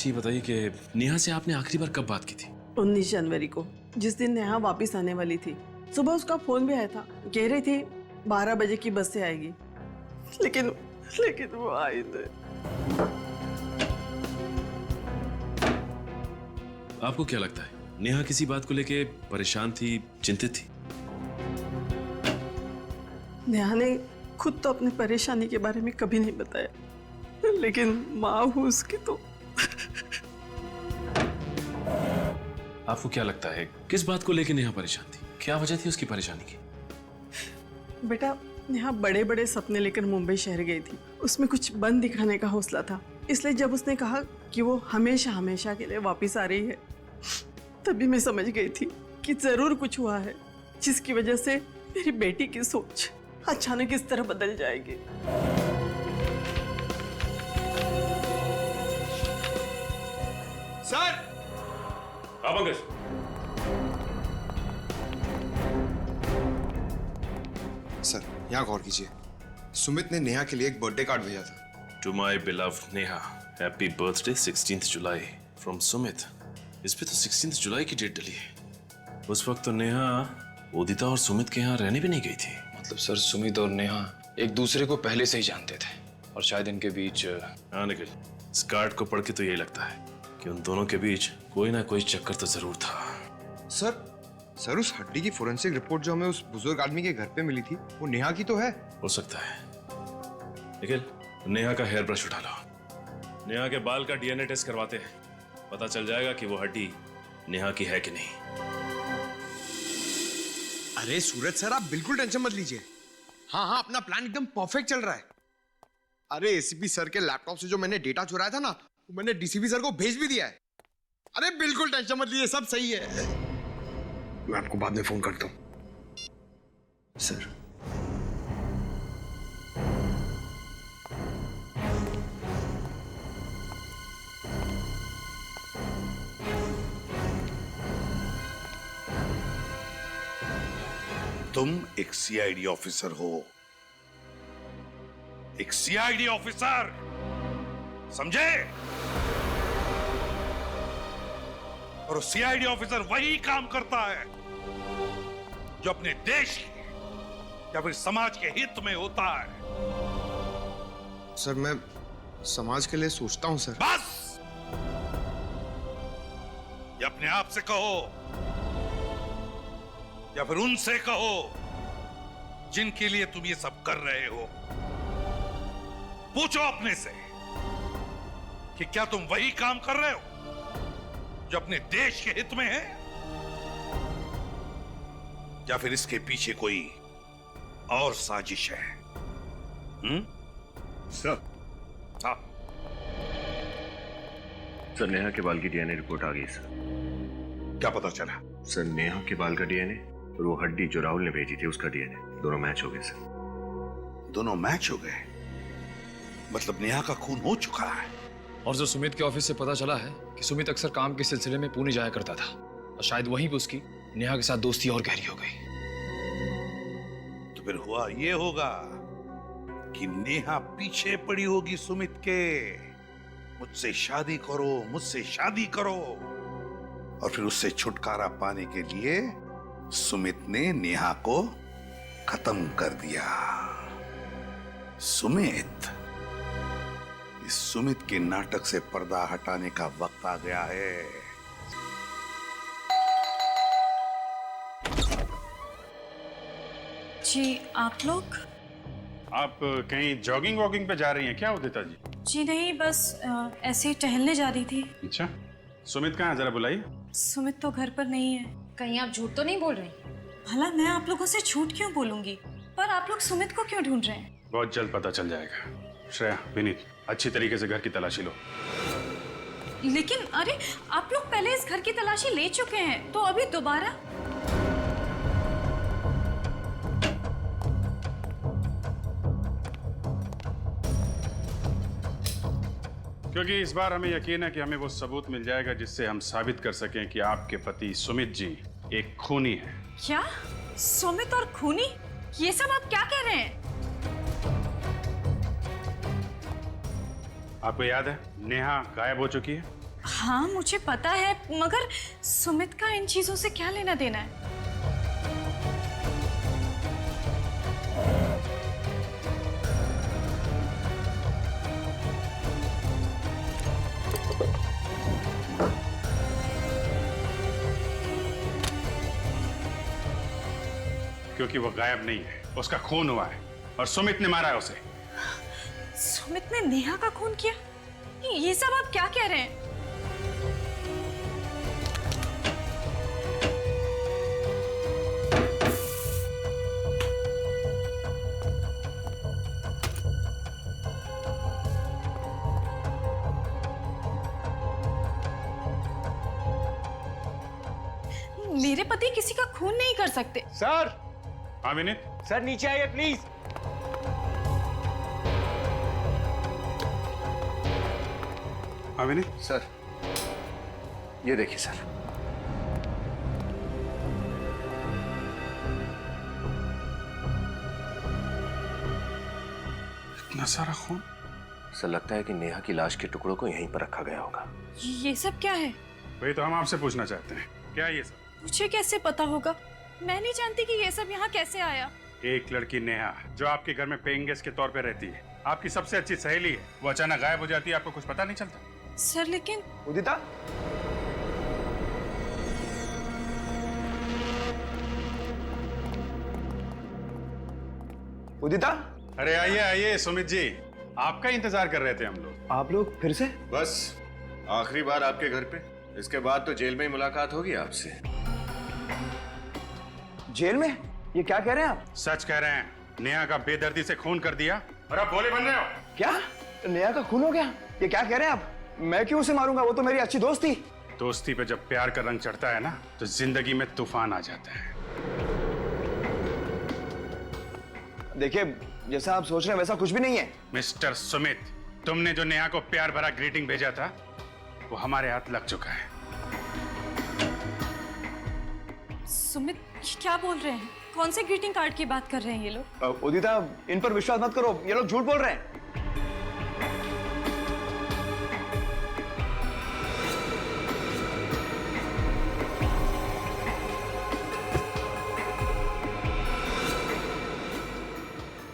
ये बताइए कि नेहा से आपने आखिरी बार कब बात की थी? 19 जनवरी को, जिस दिन नेहा वापस आने वाली थी। सुबह उसका फोन भी आया था, कह रही थी 12 बजे की बस से आएगी, लेकिन वो आई नहीं। आपको क्या लगता है नेहा किसी बात को लेके परेशान थी, चिंतित थी? नेहा ने खुद तो अपनी परेशानी के बारे में कभी नहीं बताया, लेकिन माँ हूँ उसकी तो। आपको क्या लगता है किस बात को लेके नेहा परेशान थी? क्या वजह थी उसकी परेशानी की? बेटा, नेहा बड़े बड़े सपने लेकर मुंबई शहर गई थी। उसमें कुछ बन दिखाने का हौसला था, इसलिए जब उसने कहा कि वो हमेशा हमेशा के लिए वापस आ रही है, तभी मैं समझ गई थी कि जरूर कुछ हुआ है जिसकी वजह से मेरी बेटी की सोच अचानक इस तरह बदल जाएगी। सर! पंकज, सर, यहाँ गौर कीजिए। सुमित ने नेहा के लिए एक बर्थडे कार्ड भेजा था। To my beloved Neha, happy birthday 16th July from Sumit. इस पे तो 16th जुलाई की डेट डली है। उस वक्त तो नेहा उदिता और सुमित के यहाँ रहने भी नहीं गई थी। मतलब सर, सुमित और नेहा एक दूसरे को पहले से ही जानते थे और शायद इनके बीच। हाँ निखिल, इस कार्ड को पढ़ के तो यही लगता है कि उन दोनों के बीच कोई ना कोई चक्कर तो जरूर था। सर उस हड्डी की फोरेंसिक रिपोर्ट जो हमें उस बुजुर्ग आदमी के घर पे मिली थी, वो नेहा की तो है। हो सकता है। निखिल, नेहा का हेयर ब्रश उठा लो, नेहा के बाल का डीएनए टेस्ट करवाते हैं। पता चल जाएगा कि वो हड्डी नेहा की है कि नहीं। अरे सूरज सर, आप बिल्कुल टेंशन मत लीजिए। हाँ, अपना प्लान एकदम परफेक्ट चल रहा है। अरे एसीपी सर के लैपटॉप से जो मैंने डेटा चुराया था ना, वो मैंने डीसीपी सर को भेज भी दिया है। अरे बिल्कुल टेंशन मत लीजिए, सब सही है। मैं आपको बाद में फोन करता हूँ। सर, तुम एक सीआईडी ऑफिसर हो, एक सीआईडी ऑफिसर, समझे? और सीआईडी ऑफिसर वही काम करता है जो अपने देश के या फिर समाज के हित में होता है। सर मैं समाज के लिए सोचता हूं सर। बस, या अपने आप से कहो या फिर उनसे कहो जिनके लिए तुम ये सब कर रहे हो। पूछो अपने से कि क्या तुम वही काम कर रहे हो जो अपने देश के हित में है, या फिर इसके पीछे कोई और साजिश है? सर, हाँ सर, नेहा के बाल की डीएनए रिपोर्ट आ गई सर। क्या पता चला? सर, नेहा के बाल का डीएनए और वो हड्डी जो राहुल ने भेजी थी उसका डीएनए दोनों मैच हो गए सर। दोनों मैच हो गए? मतलब नेहा का खून हो चुका है। और जो सुमित के ऑफिस से पता चला है कि सुमित अक्सर काम के सिलसिले में पुणे जाया करता था और शायद वहीं पे उसकी नेहा के साथ दोस्ती और गहरी हो गई। तो फिर हुआ ये होगा कि नेहा पीछे पड़ी होगी सुमित के, मुझसे शादी करो, मुझसे शादी करो, और फिर उससे छुटकारा पाने के लिए सुमित ने नेहा को खत्म कर दिया। सुमित, इस सुमित के नाटक से पर्दा हटाने का वक्त आ गया है। जी आप लोग? आप कहीं जॉगिंग वॉकिंग पे जा रही हैं क्या उदिता जी? जी नहीं, बस ऐसे ही टहलने जा रही थी। अच्छा, सुमित कहाँ है, जरा बुलाइए। सुमित तो घर पर नहीं है। कहीं आप झूठ तो नहीं बोल रही? भला मैं आप लोगों से झूठ क्यों बोलूंगी, पर आप लोग सुमित को क्यों ढूंढ रहे हैं? बहुत जल्द पता चल जाएगा। श्रेया, विनीत, अच्छी तरीके से घर की तलाशी लो। लेकिन अरे आप लोग पहले इस घर की तलाशी ले चुके हैं, तो अभी दोबारा? क्योंकि इस बार हमें यकीन है कि हमें वो सबूत मिल जाएगा जिससे हम साबित कर सकें कि आपके पति सुमित जी एक खूनी है। क्या? सुमित और खूनी? ये सब आप क्या कह रहे हैं? आपको याद है नेहा गायब हो चुकी है? हाँ मुझे पता है, मगर सुमित का इन चीजों से क्या लेना देना है? क्योंकि वो गायब नहीं है, उसका खून हुआ है और सुमित ने मारा है उसे। सुमित ने नेहा का खून किया? ये सब आप क्या कह रहे हैं? मेरे पति किसी का खून नहीं कर सकते। सर। हाँ विनीत। सर नीचे आइए प्लीज। हाँ विनीत। सर ये देखिए सर। इतना सारा खून। सर लगता है कि नेहा की लाश के टुकड़ों को यहीं पर रखा गया होगा। ये सब क्या है? वही तो हम आपसे पूछना चाहते हैं, क्या ये सब? मुझे कैसे पता होगा? मैं नहीं जानती कि ये सब यहाँ कैसे आया। एक लड़की नेहा जो आपके घर में पेइंग गेस्ट के तौर पे रहती है, आपकी सबसे अच्छी सहेली है, वो अचानक गायब हो जाती है, आपको कुछ पता नहीं चलता? सर लेकिन उदिता, उदिता। अरे आइए आइए सुमित जी, आपका इंतजार कर रहे थे हम लोग। आप लोग फिर से? बस आखिरी बार आपके घर पे, इसके बाद तो जेल में ही मुलाकात होगी आपसे। जेल में? ये क्या कह रहे हैं आप? सच कह रहे हैं, नेहा का बेदर्दी से खून कर दिया और अब भोले बन रहे हो। क्या? नेहा का खून हो गया? ये क्या कह रहे हैं आप? मैं क्यों उसे मारूंगा? वो तो मेरी अच्छी दोस्त थी। दोस्ती पे जब प्यार का रंग चढ़ता है ना, तो जिंदगी में तूफान आ जाता है। देखिए, जैसा आप सोच रहे हैं वैसा कुछ भी नहीं है। मिस्टर सुमित, तुमने जो नेहा को प्यार भरा ग्रीटिंग भेजा था, वो हमारे हाथ लग चुका है। सुमित क्या बोल रहे हैं? कौन से ग्रीटिंग कार्ड की बात कर रहे हैं ये लोग? उदिता, इन पर विश्वास मत करो, ये लोग झूठ बोल रहे हैं।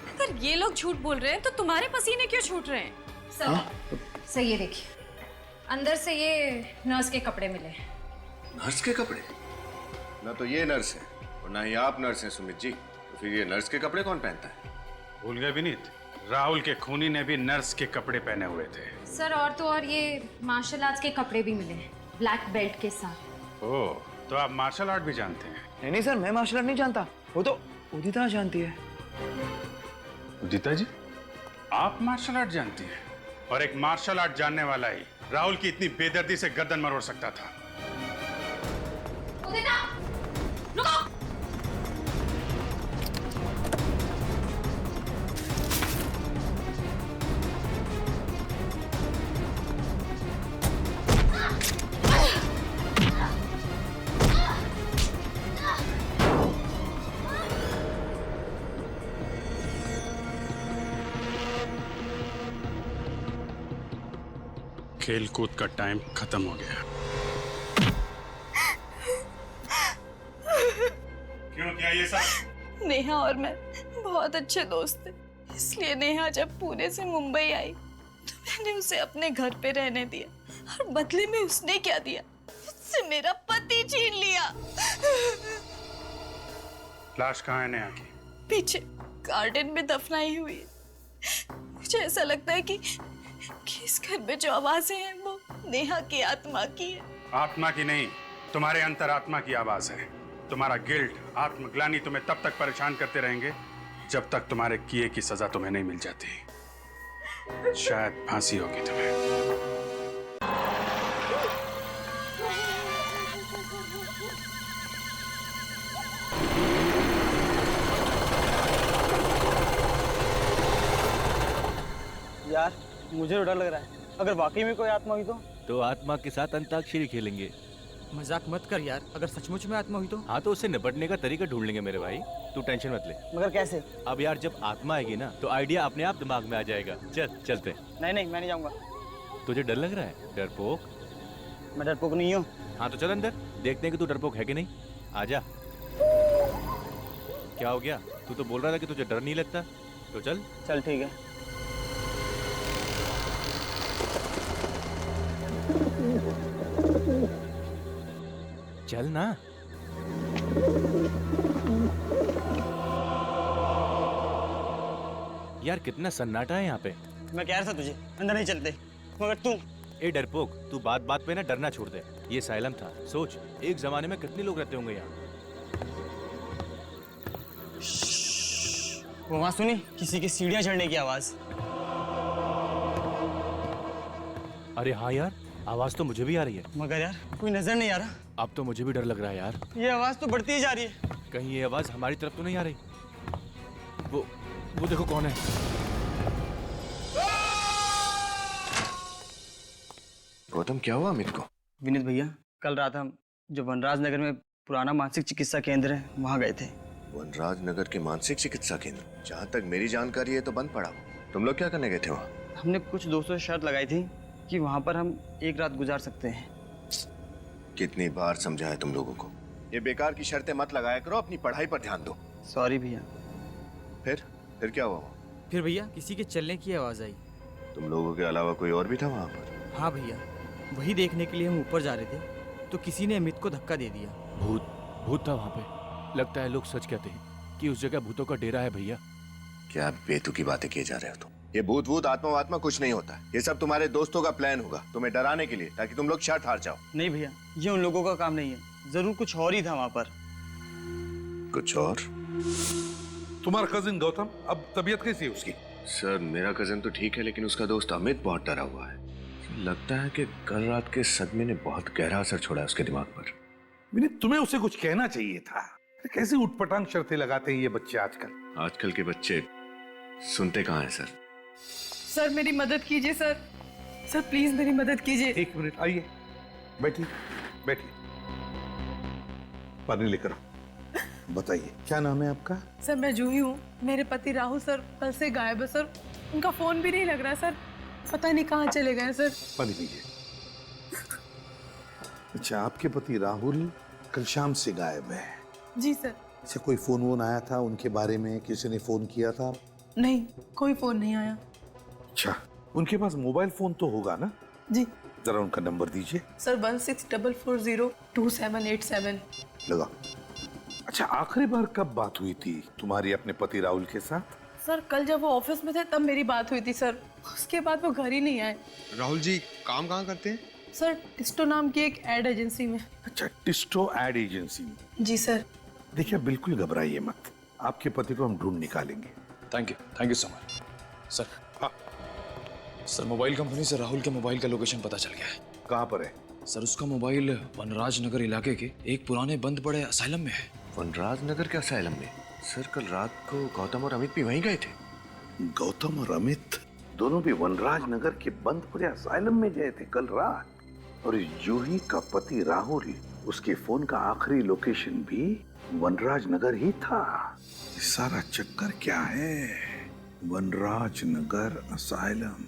अगर ये लोग झूठ बोल रहे हैं तो तुम्हारे पसीने क्यों छूट रहे हैं? सर ये देखिए, अंदर से ये नर्स के कपड़े मिले। नर्स के कपड़े? ना तो ये नर्स है और ना ही आप नर्स हैं सुमित जी, तो फिर ये नर्स के कपड़े कौन पहनता है? भूल गए विनीत, राहुल के खूनी ने भी नर्स के कपड़े पहने हुए थे। सर और तो और ये मार्शल आर्ट्स के कपड़े भी मिले, ब्लैक बेल्ट के साथ। ओह, तो आप मार्शल आर्ट भी जानते हैं? नहीं नहीं सर, मैं मार्शल आर्ट नहीं जानता, वो तो उदिता जानती है। उदिता जी, आप मार्शल आर्ट जानती हैं? और एक मार्शल आर्ट जानने वाला ही राहुल की इतनी बेदर्दी से गर्दन मरोड़ सकता था। उदिता, रुको! खेल कूद का टाइम खत्म हो गया। क्यों, क्या ये सब? नेहा और मैं बहुत अच्छे दोस्त थे, इसलिए नेहा जब पुणे से मुंबई आई तो मैंने उसे अपने घर पे रहने दिया और बदले में उसने क्या दिया? उससे मेरा पति छीन लिया। लाश कहाँ है नेहा की? पीछे गार्डन में दफनाई हुई है। मुझे ऐसा लगता है कि इस घर में जो आवाजें हैं वो नेहा की आत्मा की है। आत्मा की नहीं, तुम्हारे अंतरात्मा की आवाज है। तुम्हारा गिल्ट, आत्मग्लानि तुम्हें तब तक परेशान करते रहेंगे जब तक तुम्हारे किए की सजा तुम्हें नहीं मिल जाती। शायद फांसी होगी तुम्हें। यार मुझे तो डर लग रहा है, अगर वाकई में कोई आत्मा हुई तो आत्मा के साथ अंताक्षरी खेलेंगे। मजाक मत कर यार, अगर सचमुच में आत्मा हुई तो? हाँ तो उससे निपटने का तरीका ढूंढ लेंगे मेरे भाई, तू टेंशन मत ले। मगर कैसे? अब यार जब आत्मा आएगी ना तो आइडिया अपने आप दिमाग में आ जाएगा। चल चलते। नहीं नहीं, मैं नहीं जाऊंगा। तुझे डर लग रहा है? डरपोक? मैं डरपोक नहीं हूँ। हाँ तो चल अंदर, देखते हैं कि तू डरपोक है कि नहीं। आजा। क्या हो गया? तू तो बोल रहा था कि तुझे डर नहीं लगता, तो चल। चल ठीक है। चल ना। यार कितना सन्नाटा है यहाँ पे। मैं कह रहा था तुझे अंदर नहीं चलते, मगर तू ए डरपोक, तू बात बात पे ना डरना छोड़ दे। ये साइलम था, सोच एक जमाने में कितने लोग रहते होंगे यहाँ। वो आवाज सुनी? किसी की सीढ़ियां चढ़ने की आवाज। अरे हाँ यार, आवाज तो मुझे भी आ रही है, मगर यार कोई नजर नहीं आ रहा। अब तो मुझे भी डर लग रहा है यार। ये आवाज तो बढ़ती ही जा रही है। कहीं ये आवाज हमारी तरफ तो नहीं आ रही? वो देखो कौन है। गौतम, क्या हुआ अमित को? विनीत भैया, कल रात हम जो वनराज नगर में पुराना मानसिक चिकित्सा केंद्र है वहाँ गए थे। वनराज नगर के मानसिक चिकित्सा केंद्र? जहाँ तक मेरी जानकारी है तो बंद पड़ा हो। तुम लोग क्या करने गए थे वहाँ? हमने कुछ दोस्तों से शर्त लगाई थी कि वहाँ पर हम एक रात गुजार सकते हैं। कितनी बार समझाया तुम लोगों को, ये बेकार की शर्तें मत लगाया करो, अपनी पढ़ाई पर ध्यान दो। सॉरी भैया। फिर क्या हुआ? फिर भैया किसी के चलने की आवाज आई। तुम लोगों के अलावा कोई और भी था वहाँ पर? हाँ भैया, वही देखने के लिए हम ऊपर जा रहे थे तो किसी ने अमित को धक्का दे दिया। भूत था वहाँ पे। लगता है लोग सच कहते हैं कि उस जगह भूतों का डेरा है भैया। क्या बेतुकी बातें किए जा रहे हो तुम? ये भूत वूत आत्मा कुछ नहीं होता। ये सब तुम्हारे दोस्तों का प्लान होगा तुम्हें डराने के लिए, ताकि तुम लोग शर्त हार जाओ। नहीं भैया, ये उन लोगों का काम नहीं है। जरूर कुछ और ही था वहाँ पर। कुछ और? तुम्हारा कजिन गौतम, अब तबीयत कैसी है उसकी? सर मेरा कजिन तो ठीक है, लेकिन उसका दोस्त अमित बहुत डरा हुआ है। लगता है कि कल रात के सदमे ने बहुत गहरा असर छोड़ा है उसके दिमाग पर। विनीत, तुम्हें उसे कुछ कहना चाहिए था। कैसे उठपटांग शर्तें लगाते हैं ये बच्चे आजकल। आजकल के बच्चे सुनते कहाँ हैं सर। सर मेरी मदद कीजिए सर। सर प्लीज मेरी मदद कीजिए। एक मिनट, आइए, बैठिए बैठिए, पानी लेकर आओ। बताइए क्या नाम है आपका? सर मैं जूही हूँ। मेरे पति राहुल सर कल से गायब है सर। उनका फोन भी नहीं लग रहा सर। पता नहीं कहाँ चले गए सर। पानी पीजिए। अच्छा, आपके पति राहुल कल शाम से गायब है? जी सर। अच्छा, कोई फोन वोन आया था उनके बारे में? किसी ने फोन किया था? नहीं, कोई फोन नहीं आया। अच्छा, उनके पास मोबाइल फोन तो होगा ना? जी। जरा उनका नंबर दीजिए। सर 1644028787। लगा। अच्छा, आखिरी बार कब बात हुई थी तुम्हारी अपने पति राहुल के साथ? सर कल जब वो ऑफिस में थे तब मेरी बात हुई थी सर। उसके बाद वो घर ही नहीं आए। राहुल जी काम कहाँ करते हैं? सर टिस्टो नाम की एक एड एजेंसी में। अच्छा, टिस्टो एड एजेंसी में। जी सर। देखिए, बिल्कुल घबराइए मत, आपके पति को हम ढूंढ निकालेंगे। Thank you so much sir. हाँ सर, मोबाइल कंपनी से राहुल के मोबाइल का लोकेशन पता चल गया है। कहाँ पर है? सर उसका मोबाइल वनराज नगर इलाके के एक पुराने बंद पड़े असाइलम में है। वनराज नगर के असाइलम में? सर कल रात को गौतम और अमित भी वहीं गए थे। गौतम और अमित दोनों भी वनराज नगर के बंद पड़े असाइलम में गए थे कल रात। और इस जूही का पति राहुल, उसके फोन का आखिरी लोकेशन भी वनराज नगर ही था। सारा चक्कर क्या है? वनराज नगर असाइलम।